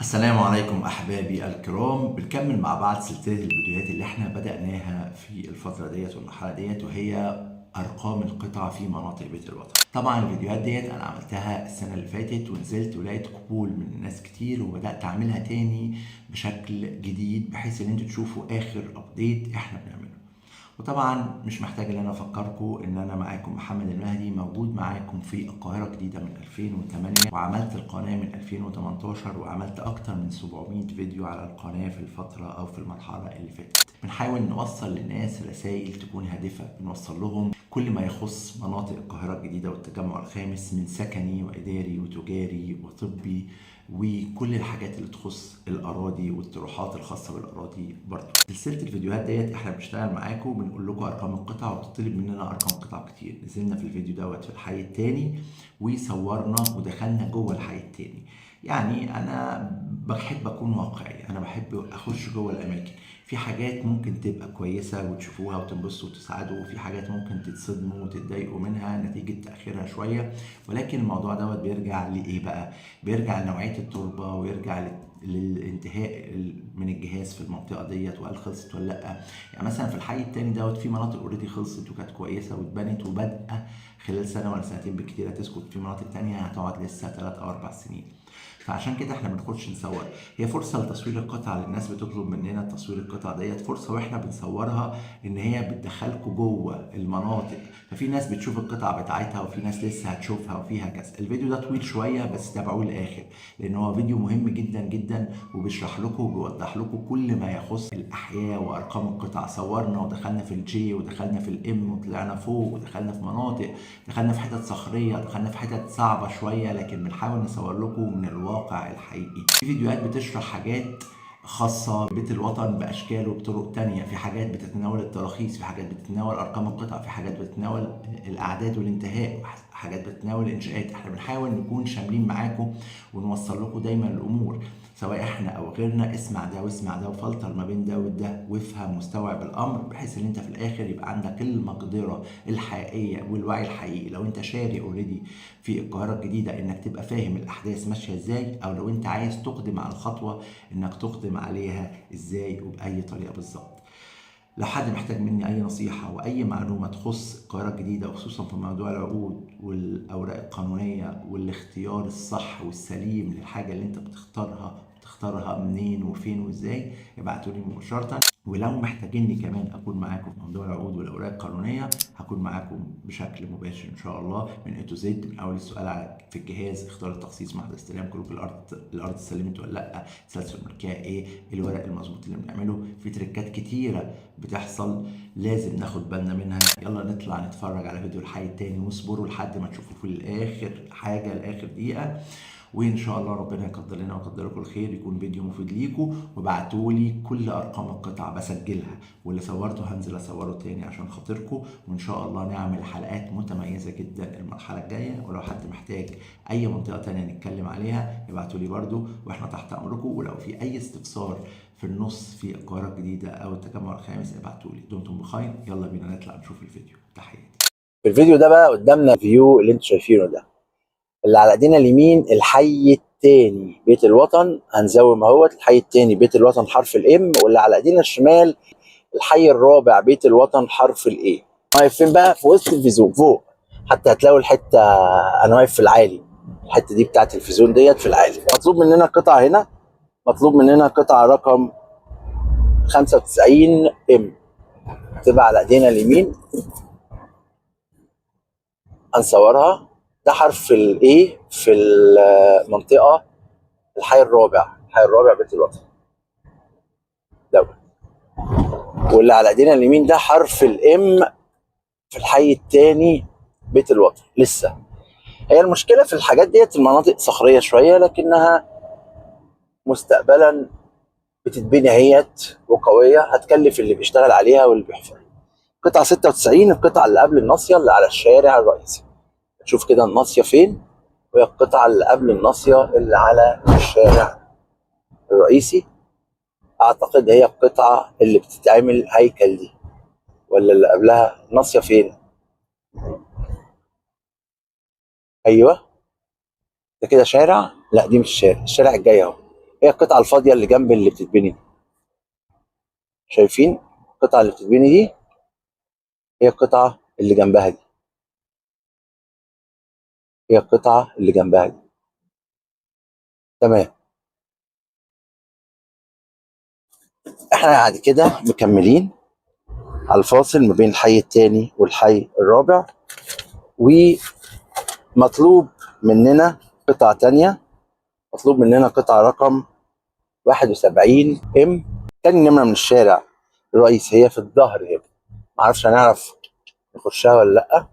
السلام عليكم أحبابي الكرام. بنكمل مع بعض سلسلة الفيديوهات اللي احنا بدأناها في الفترة ديت والمرحلة ديت، وهي أرقام القطع في مناطق بيت الوطن. طبعا الفيديوهات ديت أنا عملتها السنة اللي فاتت ونزلت ولقيت قبول من ناس كتير، وبدأت أعملها تاني بشكل جديد بحيث إن انتوا تشوفوا آخر أبديت احنا بنعمله. وطبعا مش محتاج ان انا افكركم ان انا معاكم محمد المهدي، موجود معاكم في القاهره جديده من 2008، وعملت القناه من 2018، وعملت اكتر من 700 فيديو على القناه في الفتره او في المرحله اللي فاتت. بنحاول نوصل للناس رسائل تكون هادفه، بنوصل لهم كل ما يخص مناطق القاهره الجديده والتجمع الخامس من سكني واداري وتجاري وطبي، وكل الحاجات اللي تخص الاراضي والطروحات الخاصه بالاراضي. برضه سلسله الفيديوهات ديت احنا بنشتغل معاكم، بنقول لكم ارقام القطع وبتطلب مننا ارقام قطع كتير. نزلنا في الفيديو دوت في الحي التاني وصورنا ودخلنا جوه الحي التاني. يعني انا بحب اكون واقعي، انا بحب اخش جوه الاماكن. في حاجات ممكن تبقى كويسه وتشوفوها وتنبسطوا وتسعدوا، وفي حاجات ممكن تتصدموا وتتضايقوا منها نتيجه تاخيرها شويه. ولكن الموضوع دوت بيرجع لايه بقى؟ بيرجع لنوعيه التربه، ويرجع للانتهاء من الجهاز في المنطقه ديت، وهل خلصت ولا لا. يعني مثلا في الحي التاني دوت في مناطق اوريدي خلصت وكانت كويسه واتبنت وبادئه خلال سنه ولا سنتين بالكتير هتسكت، في مناطق تانيه هتقعد لسه 3 او 4 سنين. فعشان كده احنا بنخش نصور. هي فرصه لتصوير القطع، للناس بتطلب مننا تصوير القطع ديت، فرصه واحنا بنصورها ان هي بتدخلكم جوه المناطق. ففي ناس بتشوف القطع بتاعتها، وفي ناس لسه هتشوفها، وفيها كذا. الفيديو ده طويل شويه بس تابعوه للاخر، لان هو فيديو مهم جدا جدا، وبيشرح لكم وبيوضح لكم كل ما يخص الاحياء وارقام القطع. صورنا ودخلنا في الجي ودخلنا في الام وطلعنا فوق ودخلنا في مناطق، دخلنا في حتت صخريه، دخلنا في حتت صعبه شويه، لكن بنحاول نصور لكم من الواقع الحقيقي. في فيديوهات بتشرح حاجات خاصة ببيت الوطن بأشكال وبطرق تانية، في حاجات بتتناول التراخيص، في حاجات بتتناول أرقام القطع، في حاجات بتتناول الأعداد والانتهاء، حاجات بتتناول الإنشاءات. احنا بنحاول نكون شاملين معاكم ونوصل لكم دايما الأمور، سواء احنا أو غيرنا. اسمع ده واسمع ده وفلتر ما بين ده وده، وافهم واستوعب الأمر، بحيث إن أنت في الآخر يبقى عندك المقدرة الحقيقية والوعي الحقيقي. لو أنت شاري أوريدي في القاهرة الجديدة إنك تبقى فاهم الأحداث ماشية إزاي، أو لو أنت عايز تقدم على الخطوة انك تقدم عليها ازاي وباي طريقه بالظبط. لو حد محتاج مني اي نصيحه واي معلومه تخص القاهره الجديده، وخصوصا في موضوع العقود والاوراق القانونيه والاختيار الصح والسليم للحاجه اللي انت بتختارها منين وفين وازاي، ابعتوا لي مباشره. ولو محتاجيني كمان اكون معاكم في موضوع العقود والاوراق القانونيه، هكون معاكم بشكل مباشر ان شاء الله، من A to Z. من اول السؤال في الجهاز، اختار التخصيص مع استلام كروك الارض اتسلمت ولا لا، تسلسل الملكيه ايه، الورق المظبوط اللي بنعمله. في تريكات كتيره بتحصل لازم ناخد بالنا منها. يلا نطلع نتفرج على فيديو الحي التاني، واصبروا لحد ما تشوفوا في الاخر حاجه لاخر دقيقه، وان شاء الله ربنا يقدر لنا ويقدر لكم الخير، يكون فيديو مفيد ليكم. وابعتوا لي كل ارقام القطع بسجلها، واللي صورته هنزل اصوره تاني عشان خاطركم، وان شاء الله نعمل حلقات متميزه جدا المرحله الجايه. ولو حد محتاج اي منطقه تانيه نتكلم عليها ابعتوا لي برده، واحنا تحت امركم. ولو في اي استفسار في النص في القاهره الجديده او التجمع الخامس ابعتوا لي. دمتم بخير، يلا بينا نطلع نشوف الفيديو. تحياتي. في الفيديو ده بقى قدامنا الفيو اللي انتوا شايفينه ده، اللي على ايدينا اليمين الحي التاني بيت الوطن، هنزوم اهوت الحي التاني بيت الوطن حرف الام، واللي على ايدينا الشمال الحي الرابع بيت الوطن حرف الاي. واقف فين بقى؟ في وسط الفيزون فوق، حتى هتلاقوا الحته، انا واقف في العالي، الحته دي بتاعت الفيزون ديت في العالي. مطلوب مننا قطعه هنا، مطلوب مننا قطعه رقم 95 ام، تبقى على ايدينا اليمين، هنصورها. ده حرف الايه في المنطقه الحي الرابع، الحي الرابع بيت الوطن دوت. واللي على ايدينا اليمين ده حرف الام في الحي الثاني بيت الوطن. لسه هي المشكله في الحاجات ديت، المناطق صخريه شويه، لكنها مستقبلا بتتبني اهيت وقويه، هتكلف اللي بيشتغل عليها واللي بيحفرها. قطعه 96 القطعه اللي قبل الناصيه اللي على الشارع الرئيسي، شوف كده الناصيه فين، وهي القطعه اللي قبل الناصيه اللي على الشارع الرئيسي. اعتقد هي القطعه اللي بتتعمل هيكل دي، ولا اللي قبلها ناصيه فين؟ ايوه ده كده شارع، لا دي مش شارع، الشارع الجاي اهو. هي القطعه الفاضيه اللي جنب اللي بتتبني دي. شايفين القطعه اللي بتتبني دي؟ هي القطعه اللي جنبها دي، هي القطعه اللي جنبها دي. تمام. احنا بعد كده مكملين على الفاصل ما بين الحي الثاني والحي الرابع، ومطلوب مننا قطعه تانية، مطلوب مننا قطعه رقم 71 ام. تاني نمره من الشارع الرئيسي، هي في الظهر هنا، معرفش هنعرف نخشها ولا لا،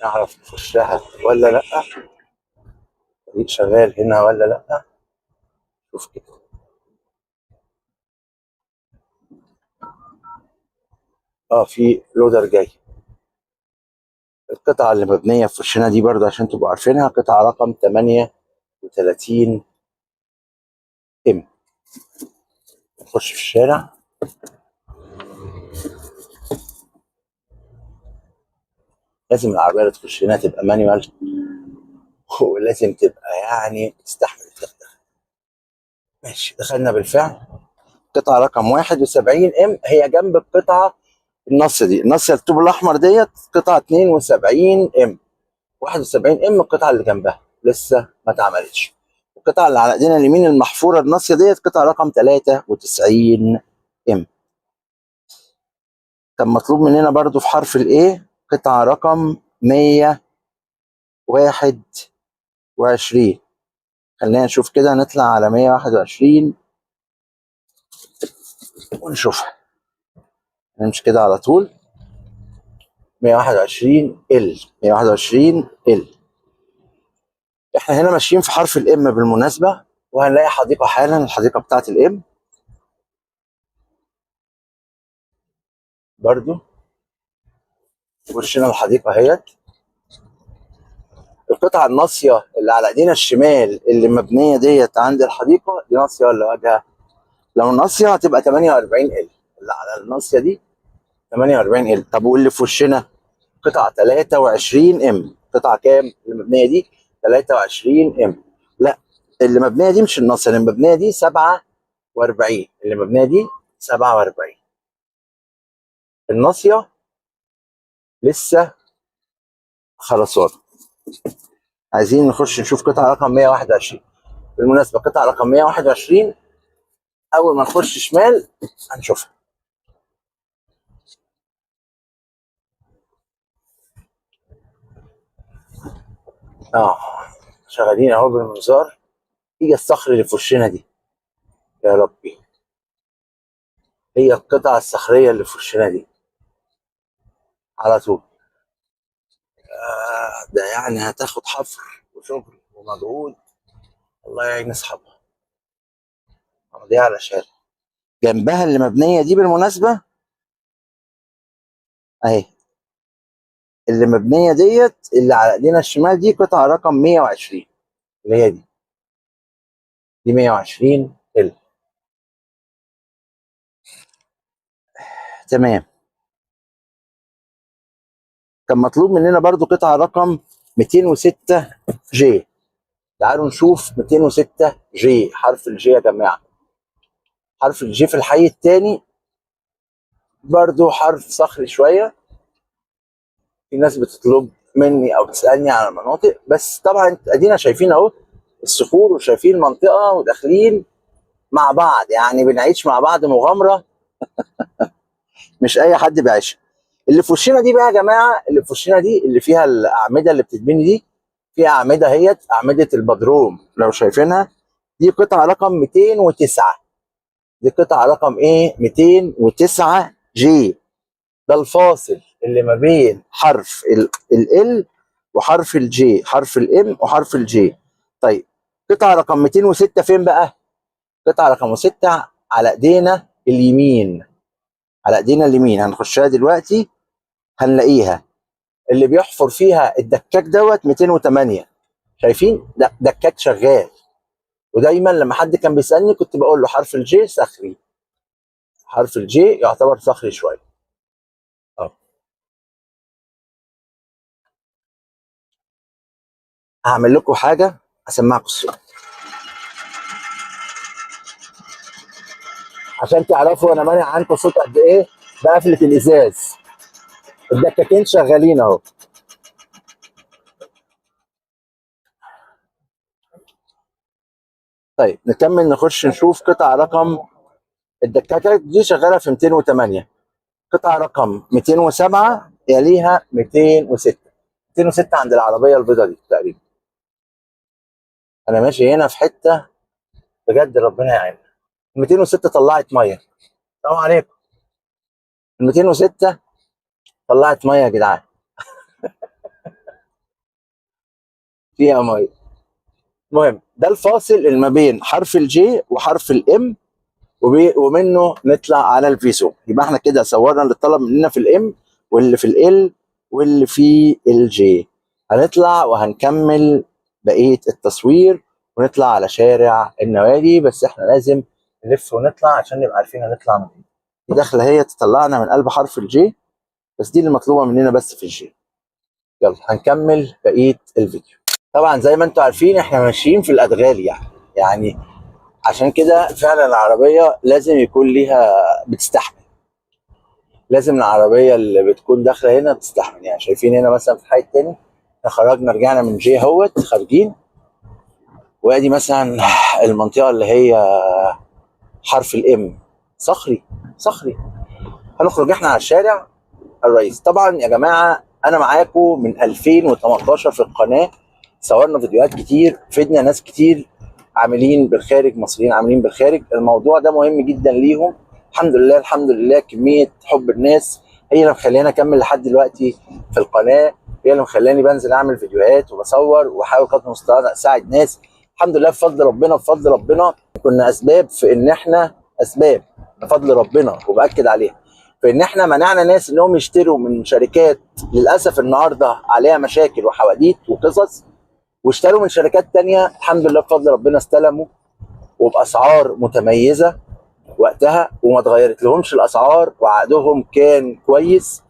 نعرف نخشها ولا لا، الطريق شغال هنا ولا لا. شوف كده. في لودر جاي. القطعة اللي مبنية في وشنا دي برضه عشان تبقوا عارفينها، قطعة رقم 38 ام. نخش في الشارع. لازم العربية اللي تخش هنا تبقى مانيوال، ولازم تبقى يعني تستحمل الدغدغة. ماشي، دخلنا بالفعل. قطعة رقم 71 ام هي جنب القطعة النص دي، النص الطوب الأحمر ديت قطعة 72 ام. 71 ام القطعة اللي جنبها لسه ما اتعملتش. القطعة اللي على ايدينا اليمين المحفورة الناصية ديت قطعة رقم 93 ام. كان مطلوب مننا برضو في حرف الايه قطعة رقم 121. خلينا نشوف كده، نطلع على 121 ونشوفها. نمشي كده على طول. 121 ال 121 ال. احنا هنا ماشيين في حرف الام بالمناسبة، وهنلاقي حديقة حالا، الحديقة بتاعت الام برضو وشنا الحديقة اهيت. القطعة الناصية اللي على ايدينا الشمال اللي مبنية ديت عند الحديقة دي ناصية ولا واجهة؟ لو ناصية هتبقى 48 ال، اللي على الناصية دي 48 ال. طب واللي في وشنا قطعة 23 ام، قطعة كام اللي مبنية دي؟ 23 ام. لا، اللي مبنية دي مش الناصية، اللي مبنية دي 47، اللي مبنية دي 47. الناصية لسه خرسانة. عايزين نخش نشوف قطعة رقم 121. بالمناسبة قطعة رقم 121 أول ما نخش شمال هنشوفها. شغالين أهو بالمنظار. هي الصخر اللي في وشنا دي يا ربي، هي القطعة الصخرية اللي في وشنا دي على طول. ده يعني هتاخد حفر وشغل ومجهود، الله يعين أصحابها. دي على شارع جنبها اللي مبنية دي بالمناسبة أهي، اللي مبنية ديت اللي على ايدينا الشمال دي قطعة رقم 120، اللي هي دي 120 ال. تمام. كان مطلوب مننا برضو قطعة رقم 206 جي. تعالوا نشوف 206 جي. حرف الجي يا جماعة، حرف الجي في الحي الثاني برضو حرف صخري شوية. في ناس بتطلب مني او تسألني على المناطق، بس طبعا ادينا شايفين اهو الصخور وشايفين المنطقة وداخلين مع بعض، يعني بنعيش مع بعض مغامرة مش اي حد بيعيشها. اللي في وشنا دي بقى يا جماعة، اللي في وشنا دي اللي فيها الأعمدة اللي بتتبني دي، في أعمدة هي أعمدة البدروم لو شايفينها، دي قطعة رقم 209. دي قطعة رقم ايه؟ 209 جي. ده الفاصل اللي ما بين حرف ال وحرف الجي، حرف الام وحرف الجي. طيب قطعة رقم 206 فين بقى؟ قطعة رقم 6 على ايدينا اليمين، على ايدينا اليمين هنخشها دلوقتي هنلاقيها. اللي بيحفر فيها الدكاك دوت 208. شايفين ده دكاك شغال. ودايما لما حد كان بيسالني كنت بقول له حرف الجي صخري، حرف الجي يعتبر صخري شويه. اه هعمل لكم حاجه، اسمعكم الصوت. عشان تعرفوا انا مانع عنكم صوت قد ايه بقفله الازاز. الدكاكين شغالين اهو. طيب نكمل نخش نشوف قطعه رقم. الدكاكات دي شغاله في 208. قطعه رقم 207 يليها 206. 206 عند العربيه البيضاء دي تقريبا. انا ماشي هنا في حته بجد ربنا يعيننا. 206 طلعت ميه. السلام عليكم. 206 طلعت ميه يا جدعان. فيها ميه. المهم ده الفاصل اللي ما بين حرف الجي وحرف الام، ومنه نطلع على الفيسو. يبقى احنا كده صورنا اللي طلب مننا في الام واللي في ال واللي في الجي. هنطلع وهنكمل بقيه التصوير ونطلع على شارع النوادي، بس احنا لازم نلف ونطلع عشان نبقى عارفين هنطلع من ايه. دي داخله هي تطلعنا من قلب حرف الجي، بس دي اللي مطلوبه مننا بس في الجي. يلا هنكمل بقيه الفيديو. طبعا زي ما انتم عارفين احنا ماشيين في الادغال يعني عشان كده فعلا العربيه لازم يكون ليها بتستحمل. لازم العربيه اللي بتكون داخله هنا بتستحمل. يعني شايفين هنا مثلا في الحي التاني احنا خرجنا رجعنا من جي اهوت خارجين، وادي مثلا المنطقه اللي هي حرف الام صخري. صخري هنخرج احنا على الشارع الرئيس. طبعا يا جماعه انا معاكم من 2018 في القناه، صورنا فيديوهات كتير، فدنا ناس كتير عاملين بالخارج، مصريين عاملين بالخارج. الموضوع ده مهم جدا ليهم. الحمد لله الحمد لله كميه حب الناس هي اللي مخليني اكمل لحد دلوقتي في القناه، هي اللي مخلاني بنزل اعمل فيديوهات وبصور واحاول قدر المستطاع اساعد ناس. الحمد لله بفضل ربنا بفضل ربنا كنا اسباب في ان احنا اسباب بفضل ربنا وباكد عليها في ان احنا منعنا ناس انهم يشتروا من شركات للاسف النهارده عليها مشاكل وحواديت وقصص، واشتروا من شركات تانية الحمد لله بفضل ربنا استلموا وباسعار متميزه وقتها، وما اتغيرت لهمش الاسعار وعقدهم كان كويس.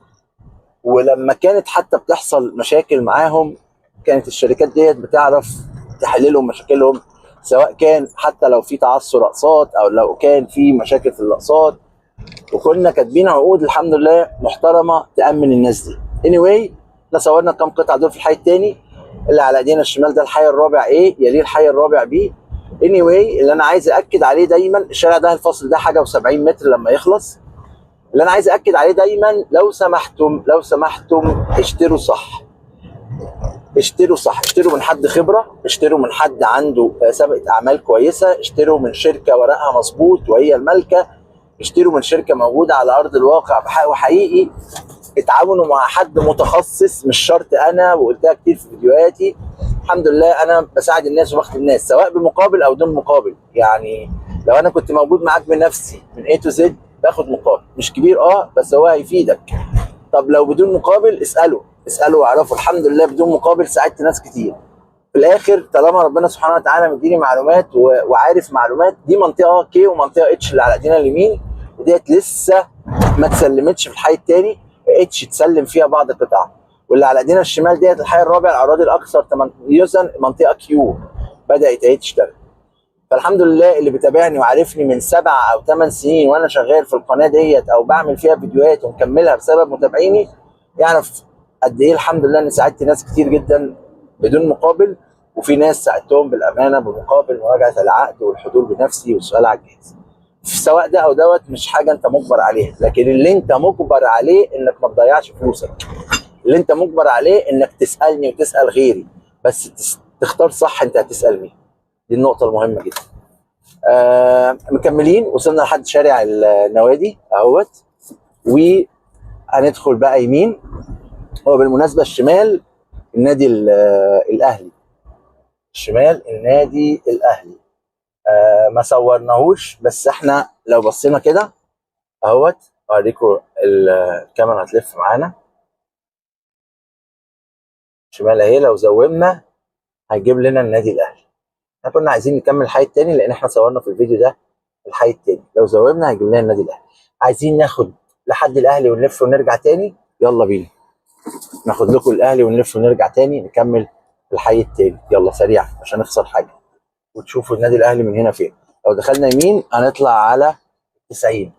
ولما كانت حتى بتحصل مشاكل معاهم كانت الشركات ديت بتعرف تحل لهم مشاكلهم، سواء كان حتى لو في تعثر اقساط او لو كان في مشاكل في الاقساط، وكنا كاتبين عقود الحمد لله محترمه تامن الناس دي. anyway احنا صورنا كام قطعه دول في الحي الثاني اللي على ايدينا الشمال، ده الحي الرابع ايه يليه الحي الرابع بي. anyway اللي انا عايز اكد عليه دايما الشارع ده الفاصل ده حاجه و70 متر لما يخلص. اللي انا عايز اكد عليه دايما لو سمحتم اشتروا صح. اشتروا صح، اشتروا من حد خبره، اشتروا من حد عنده سابقه اعمال كويسه، اشتروا من شركه ورقها مظبوط وهي المالكه، اشتروا من شركه موجوده على ارض الواقع وحقيقي اتعاونوا مع حد متخصص. مش شرط انا، وقلتها كتير في فيديوهاتي الحمد لله انا بساعد الناس وبخدم الناس سواء بمقابل او دون مقابل. يعني لو انا كنت موجود معاك بنفسي من A to Z باخد مقابل مش كبير بس هو هيفيدك. طب لو بدون مقابل اسالوا واعرفوا. الحمد لله بدون مقابل ساعدت ناس كتير. في الاخر طالما ربنا سبحانه وتعالى مديني معلومات وعارف معلومات، دي منطقه كي ومنطقه اتش اللي على ايدينا اليمين، وديت لسه ما اتسلمتش في الحي الثاني. اتش تسلم فيها بعض القطع، واللي على ايدينا الشمال ديت الحي الرابع الاراضي الاكثر تميزا منطقه كيو بدات اهي تشتغل. فالحمد لله اللي بيتابعني وعارفني من 7 أو 8 سنين وانا شغال في القناه ديت او بعمل فيها فيديوهات ومكملها بسبب متابعيني يعرف قد ايه الحمد لله اني ساعدت ناس كتير جدا بدون مقابل، وفي ناس ساعدتهم بالامانه بمقابل مراجعه العقد والحضور بنفسي والسؤال على الجهاز. سواء ده او دوت مش حاجه انت مجبر عليها، لكن اللي انت مجبر عليه انك ما تضيعش فلوسك. اللي انت مجبر عليه انك تسالني وتسال غيري، بس تختار صح انت هتسال مين. دي النقطه المهمه جدا. مكملين وصلنا لحد شارع النوادي اهوت، وهندخل بقى يمين. هو بالمناسبه الشمال النادي الاهلي، الشمال النادي الاهلي. ما صورناهوش بس احنا لو بصينا كده اهوت اوريكم الكاميرا هتلف معانا. شمال اهي لو زومنا هيجيب لنا النادي الاهلي. احنا كنا عايزين نكمل الحي التاني لان احنا صورنا في الفيديو ده الحي التاني، لو زومنا هيجيب لنا النادي الاهلي. عايزين ناخد لحد الاهلي ونلف ونرجع تاني، يلا بينا ناخد لكم الاهلي ونلف ونرجع تاني نكمل الحي التاني. يلا سريع عشان نخسر حاجه وتشوفوا النادي الاهلي من هنا فين. لو دخلنا يمين هنطلع على 90.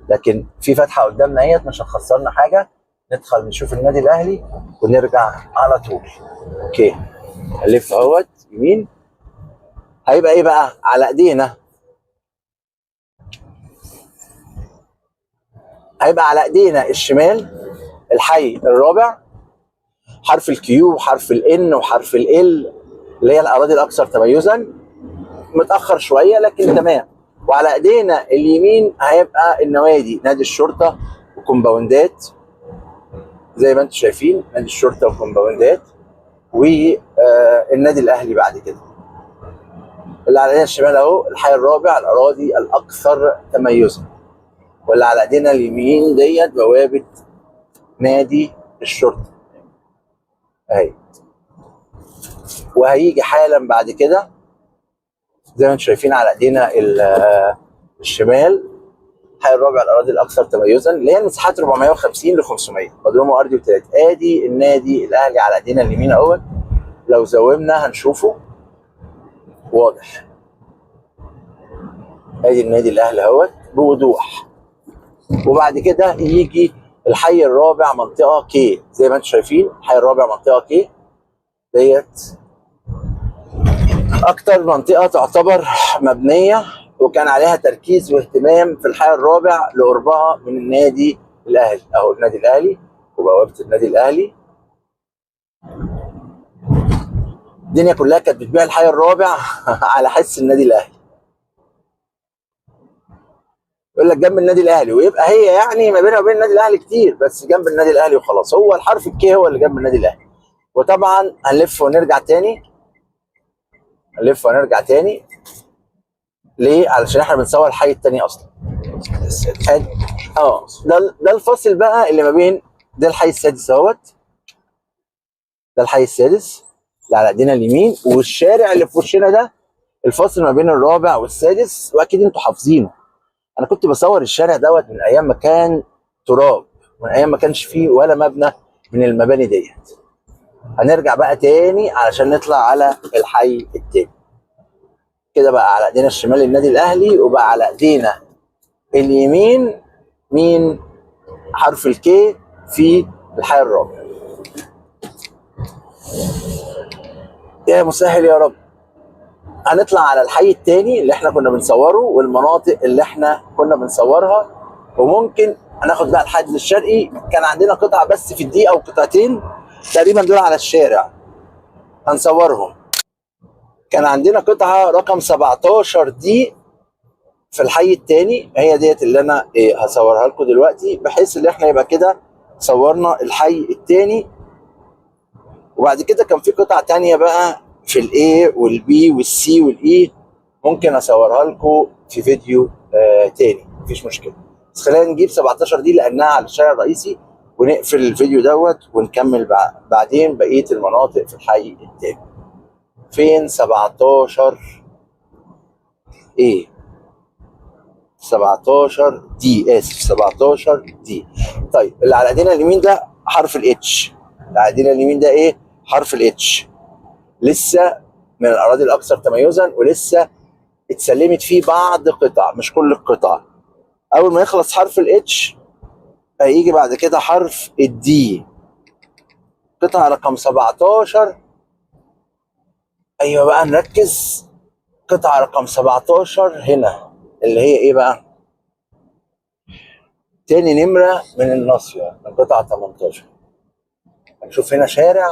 لكن في فتحه قدامنا اهيت مش هتخسرنا حاجه، ندخل نشوف النادي الاهلي ونرجع على طول. اوكي، هنلف اهوت يمين، هيبقى ايه بقى على ايدينا؟ هيبقى على ايدينا الشمال الحي الرابع، حرف الكيو وحرف الان وحرف ال اللي هي الاراضي الاكثر تميزا، متاخر شويه لكن تمام. وعلى ايدينا اليمين هيبقى النوادي، نادي الشرطه وكومباوندات زي ما انتم شايفين، نادي الشرطه وكومباوندات، والنادي الاهلي بعد كده. اللي على ايدينا الشمال اهو الحي الرابع، الاراضي الاكثر تميزا. واللي على ايدينا اليمين ديت بوابه نادي الشرطه اهي. وهيجي حالا بعد كده زي ما انتم شايفين على ايدينا الشمال الحي الرابع، الاراضي الاكثر تميزا، اللي هي المساحات 450 ل 500 مضرومه ارضي وتلات. ادي النادي الاهلي على ايدينا اليمين اهوت، لو زومنا هنشوفه واضح. ادي النادي الاهلي اهوت بوضوح. وبعد كده يجي الحي الرابع منطقه كي، زي ما انتم شايفين الحي الرابع منطقه كي ديت اكتر منطقه تعتبر مبنيه وكان عليها تركيز واهتمام في الحي الرابع لقربها من النادي الاهلي. اهو النادي الاهلي وبوابه النادي الاهلي. الدنيا كلها كانت بتبيع الحي الرابع على حس النادي الاهلي. يقول لك جنب النادي الاهلي، ويبقى هي يعني ما بينها وبين النادي الاهلي كتير، بس جنب النادي الاهلي وخلاص، هو الحرف الكي هو اللي جنب النادي الاهلي. وطبعا هنلف ونرجع تاني، هنلف ونرجع تاني ليه؟ علشان احنا بنصور الحي التاني اصلا. ده الفاصل بقى اللي ما بين، ده الحي السادس اهوت، ده الحي السادس اللي على ايدينا اليمين، والشارع اللي في وشنا ده الفاصل ما بين الرابع والسادس، واكيد انتوا حافظينه. انا كنت بصور الشارع دوت من ايام ما كان تراب، من ايام ما كانش فيه ولا مبنى من المباني ديت. هنرجع بقى تاني علشان نطلع على الحي التاني. كده بقى على ايدينا الشمال النادي الاهلي، وبقى على ايدينا اليمين مين؟ حرف الكي في الحي الرابع. يا مسهل يا رب. هنطلع على الحي التاني اللي احنا كنا بنصوره والمناطق اللي احنا كنا بنصورها، وممكن هناخد بقى الحد الشرقي. كان عندنا قطعه بس في الدقيقه او قطعتين تقريبا دول على الشارع هنصورهم. كان عندنا قطعه رقم 17 دي في الحي التاني، هي ديت اللي انا هصورها لكم دلوقتي، بحيث ان احنا يبقى كده صورنا الحي التاني. وبعد كده كان في قطع تانية بقى في الاي والبي والسي والاي، ممكن اصورها لكم في فيديو تاني مفيش مشكله. بس خلينا نجيب 17 دي لانها على الشارع الرئيسي، ونقفل الفيديو دوت ونكمل بعدين بقيه المناطق في الحي التاني. فين 17 ايه؟ 17 دي، اسف 17 دي. طيب اللي على ايدينا اليمين ده حرف الاتش، اللي على ايدينا اليمين ده ايه؟ حرف الاتش. لسه من الاراضي الاكثر تميزا، ولسه اتسلمت فيه بعض قطع مش كل القطع. اول ما يخلص حرف الاتش هيجي بعد كده حرف الدي، قطعه رقم 17. ايوه بقى نركز، قطعه رقم 17 هنا اللي هي ايه بقى؟ تاني نمره من الناصيه من قطعه 18. هنشوف هنا شارع،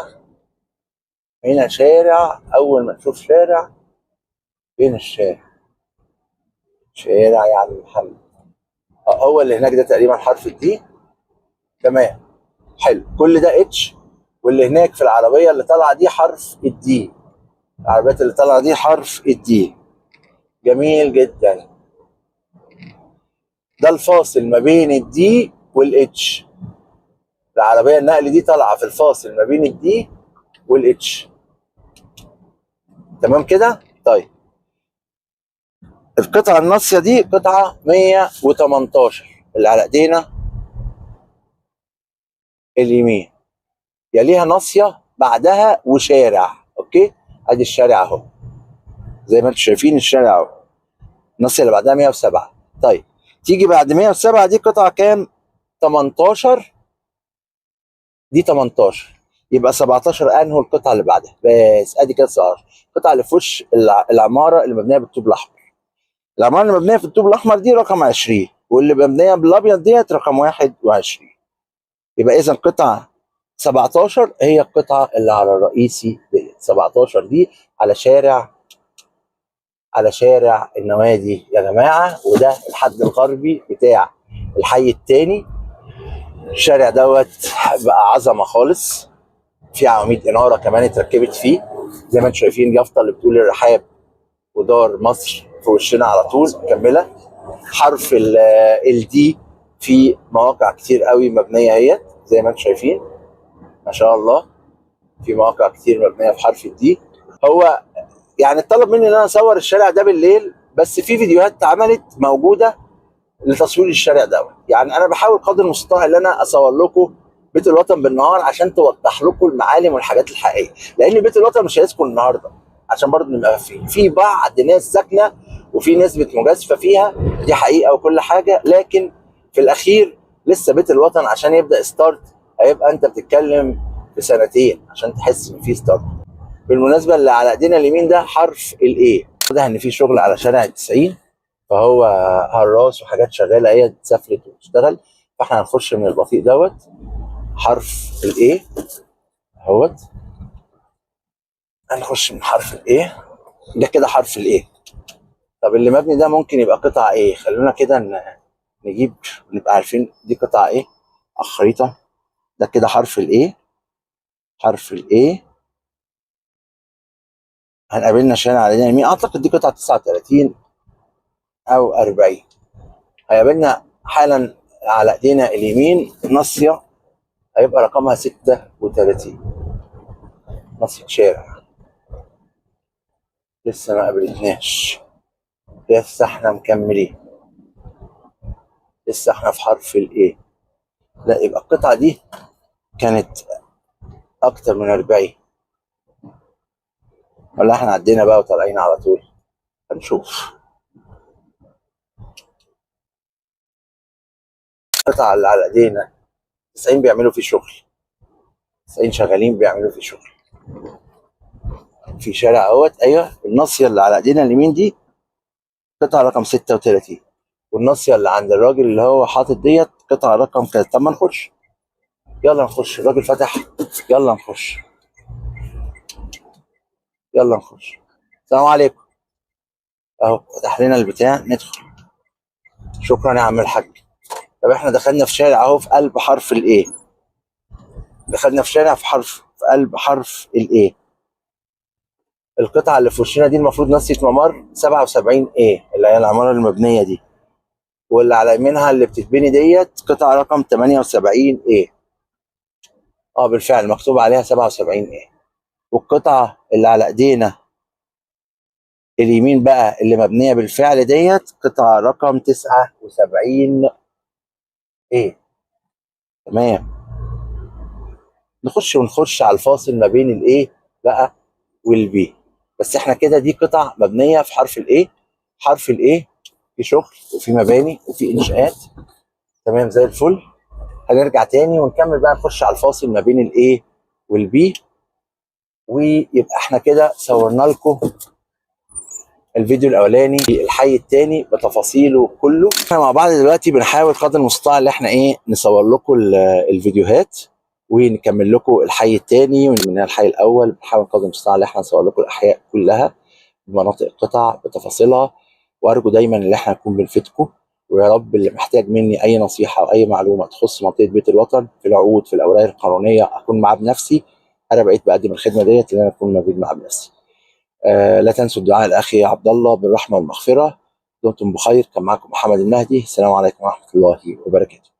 هنا شارع. اول ما نشوف شارع، فين الشارع؟ شارع يا عم محمد، هو اللي هناك ده تقريبا حرف الدي. تمام، حلو. كل ده اتش، واللي هناك في العربيه اللي طالعه دي حرف الدي، العربيات اللي طالعه دي حرف الدي. جميل جدا. ده الفاصل ما بين الدي والاتش. العربيه النقل دي طالعه في الفاصل ما بين الدي والاتش. تمام كده؟ طيب القطعه الناصيه دي قطعه 118 اللي على ايدينا اليمين، يليها ناصيه بعدها وشارع. اوكي، ادي الشارع اهو زي ما انتم شايفين، الشارع اهو، الناصيه اللي بعدها 107. طيب تيجي بعد 107 دي قطعه كام؟ 18. دي 18 يبقى 17 انهو القطعه اللي بعدها. بس ادي كده 19 القطعه اللي في وش العماره اللي مبنيه بالطوب الاحمر. العماره اللي مبنيه في الطوب الاحمر دي رقم 20، واللي مبنيه بالابيض ديت رقم 21. يبقى اذا قطعه 17 هي القطعه اللي على الرئيسي ديت. 17 دي على شارع النوادي يا جماعه، وده الحد الغربي بتاع الحي الثاني. الشارع دوت بقى عظمه خالص، في عواميد اناره كمان اتركبت فيه زي ما انتم شايفين. اليافطه اللي بتقول الرحاب ودار مصر في وشنا على طول مكمله. حرف الدي في مواقع كتير قوي مبنيه اهيت زي ما انتم شايفين ما شاء الله. في مواقع كتير مبنيه في حرف الدي. هو يعني اتطلب مني ان انا اصور الشارع ده بالليل، بس في فيديوهات اتعملت موجوده لتصوير الشارع ده. يعني انا بحاول قدر المستطاع ان انا اصور لكم بيت الوطن بالنهار عشان توضح لكم المعالم والحاجات الحقيقيه، لان بيت الوطن مش هيسكن النهارده، عشان برضه نبقى في بعض ناس ساكنه وفي نسبه مجازفه فيها، دي حقيقه وكل حاجه. لكن في الاخير لسه بيت الوطن عشان يبدا ستارت هيبقى انت بتتكلم في سنتين عشان تحس ان في ستارت. بالمناسبه اللي على ايدينا اليمين ده حرف الايه، واضح ان في شغل على شارع 90، فهو هراس وحاجات شغاله هي اتسافرت وتشتغل. فاحنا هنخش من البطيء دوت حرف الايه اهوت. هنخش من حرف الايه ده كده حرف الايه. طب اللي مبني ده ممكن يبقى قطع ايه؟ خلونا كده نجيب نبقى عارفين دي قطع ايه على الخريطه. ده كده حرف الايه. حرف الايه هنقابلنا شارع على ايدينا يمين، اعتقد دي قطعه 39 او 40. هيقابلنا حالا على ايدينا اليمين ناصيه هيبقى رقمها 36. ناصيه شارع لسه ما قابلتناش، لسه احنا مكملين، لسه احنا في حرف الايه. لا يبقى القطعه دي كانت اكتر من 40 ولا احنا عدينا بقى وطالعين على طول؟ هنشوف. القطعه اللي على ايدينا 90 بيعملوا فيه شغل، 90 شغالين بيعملوا فيه شغل في شارع اهوت. ايوه الناصيه اللي على ايدينا اليمين دي قطعه رقم 36، والناصيه اللي عند الراجل اللي هو حاطط ديت قطعه رقم كذا. طب ما نخش، يلا نخش. الراجل فتح، يلا نخش، يلا نخش. السلام عليكم. اهو فتح لنا البتاع ندخل. شكرا يا عم الحاج. طب احنا دخلنا في شارع اهو في قلب حرف الايه. دخلنا في شارع في قلب حرف الايه. القطعه اللي في وشنا دي المفروض ناصيه ممر 77 ايه اللي هي العماره المبنيه دي، واللي على يمينها اللي بتتبني ديت قطعه رقم 78 ايه. بالفعل مكتوب عليها 77 ايه. والقطعه اللي على ايدينا اليمين بقى اللي مبنيه بالفعل ديت قطعه رقم 79 ايه. تمام. نخش على الفاصل ما بين الايه بقى والبي. بس احنا كده دي قطع مبنيه في حرف الايه. حرف الايه في شغل وفي مباني وفي انشاءات. تمام زي الفل. هنرجع تاني ونكمل بقى نخش على الفاصل ما بين الايه والبي، ويبقى احنا كده صورنا لكم الفيديو الاولاني الحي الثاني بتفاصيله كله. احنا مع بعض دلوقتي بنحاول قدر المستطاع ان احنا نصور لكم الفيديوهات ونكمل لكم الحي الثاني ومن الحي الاول. بنحاول قدر المستطاع ان احنا نصور لكم الاحياء كلها بمناطق القطع بتفاصيلها، وارجو دايما ان احنا نكون بنفيدكم. ويا رب اللي محتاج مني اي نصيحه او اي معلومه تخص منطقه بيت الوطن في العقود في الاوراق القانونيه اكون معاه بنفسي. انا بقيت بقدم الخدمه ديت ان انا اكون موجود معاه بنفسي. لا تنسوا الدعاء لاخي عبد الله بالرحمه والمغفره. دمتم بخير. كان معكم محمد المهدي. السلام عليكم ورحمه الله وبركاته.